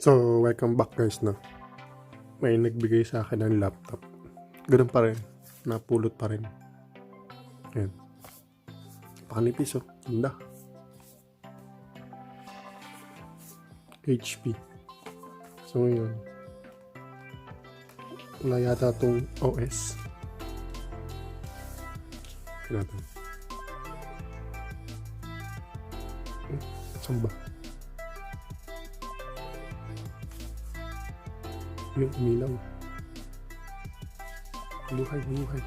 So, welcome back guys, no? May nagbigay sa akin ng laptop. Ganun pa rin. Napulot pa rin. Ayan. Pakanipis, oh. Ganda. HP. So, ngayon. Wala yata itong OS. Tignan natin. Saan ba? Yung umilaw. Buhay, buhay.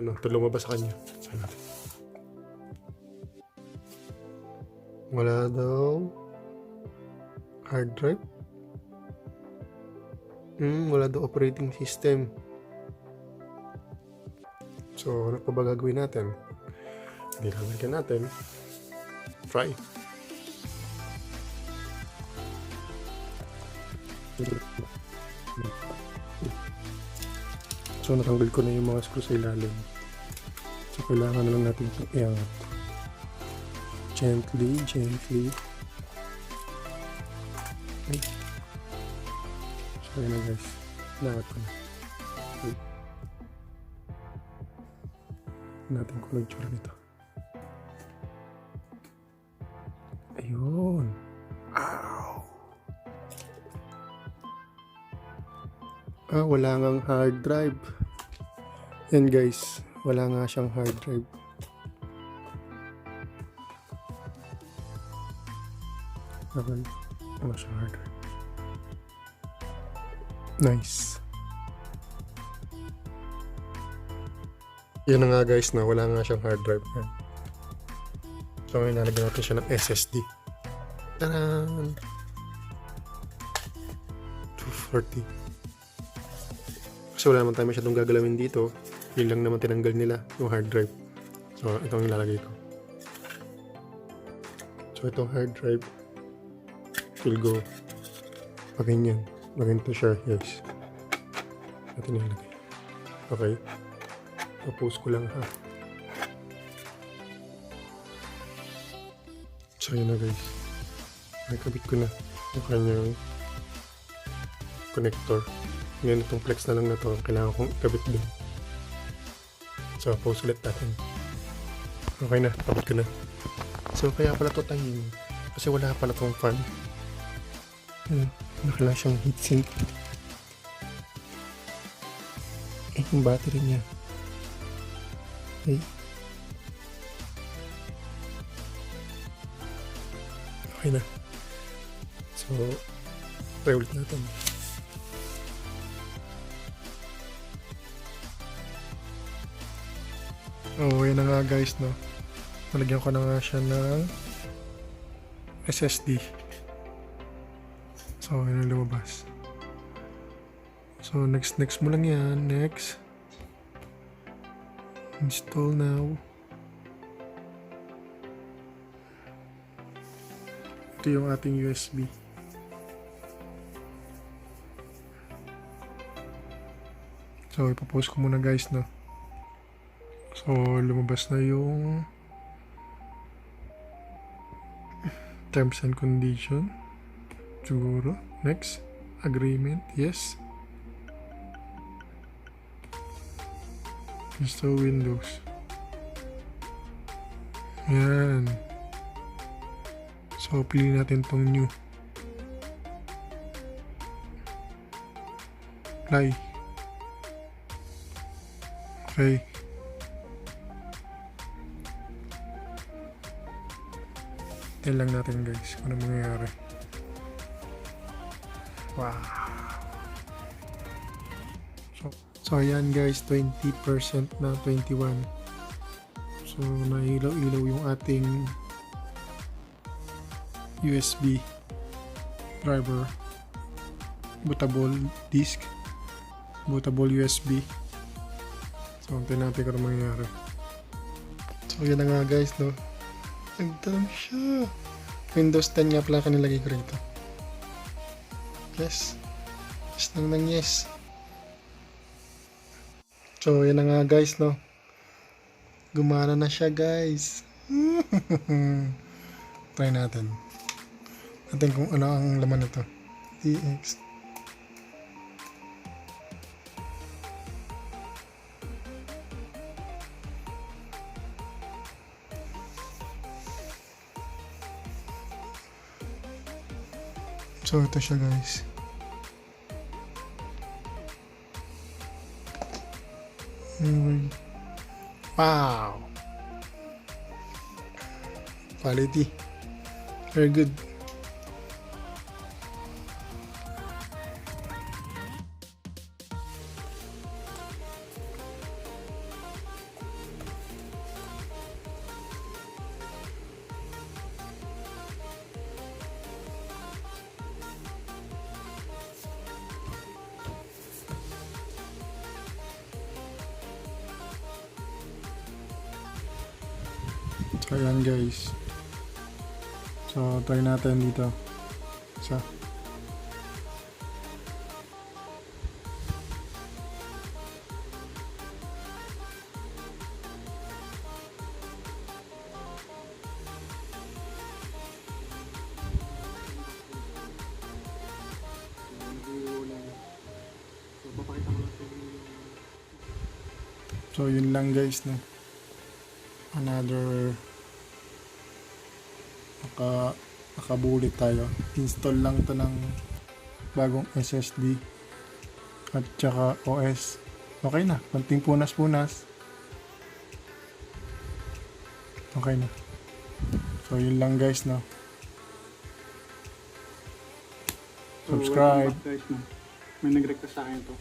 Ano, ito lumabas sa kanya. Saan natin? Wala daw. Hard drive? Wala daw operating system. So, ano pa ba gagawin natin? Hindi lalagyan natin. Try. So, natanggal ko na yung mga screw sa ilalim. So, kailangan na lang natin itong iangat. Gently, gently. Ay. So, yun na guys. Iangat ko na. Okay. Natin kung nag-tsura nito. Ayun. Ow! Wala ngang hard drive. Yan guys. Wala nga siyang hard drive. Okay. Wala siyang hard drive. Nice. Yan na nga guys na wala nga siyang hard drive. So ngayon lalagyan natin siya ng SSD. Taran! 240. Kasi wala naman tayo masyadong gagalawin dito. Yun lang naman tinanggal nila yung hard drive. So itong ilalagay ko. So itong hard drive will go ganyan. Ganito siya guys. Natin ilalagay. Okay. Tapos ko lang ha. So yun na guys. Nakabit ko na yung kanyang connector. Ngayon itong flex na lang na to. Kailangan kong ikabit dun. So pause ulit natin. Okay na. Kabit ko na. So kaya pala to tayo. Kasi wala pala tong fan. Nakala siyang heatsink. Yung battery niya. Okay. Okay na. So, try ulit natin. Yan na nga guys, no. Nalagyan ko na nga siya ng SSD. So, yun ang lumabas. So, next mo lang yan. Next. Install now. Ito yung ating USB. So, ipopost ko muna guys, no. So, lumabas na yung terms and condition. Siguro. Next. Agreement. Yes. Install Windows. Yan. So, piliin natin tong new. Apply. Okay. Tingnan lang natin guys kung ano mangyayari. Wow. So ayan guys, 20% na 21. So nailaw-ilaw yung ating USB driver, bootable disk, bootable USB. So tingnan natin kung ano mangyayari. So yan na nga guys, no. Nagdam siya. Windows 10 nga pala kanilagay ko rito. Yes. Yes nang yes. So yan na nga guys, no. Gumana na siya guys. Try natin. Natin kung ano ang laman nito. EX. So ito siya guys. Wow! Quality. Very good. So ayan guys. So try natin dito. Isa. So yun lang guys, no. Another nakabulit tayo. Install lang to ng bagong SSD at saka OS. Okay na, konting punas-punas. Okay na. So yun lang guys, no. Subscribe. Guys, no. May nag-request sa akin to.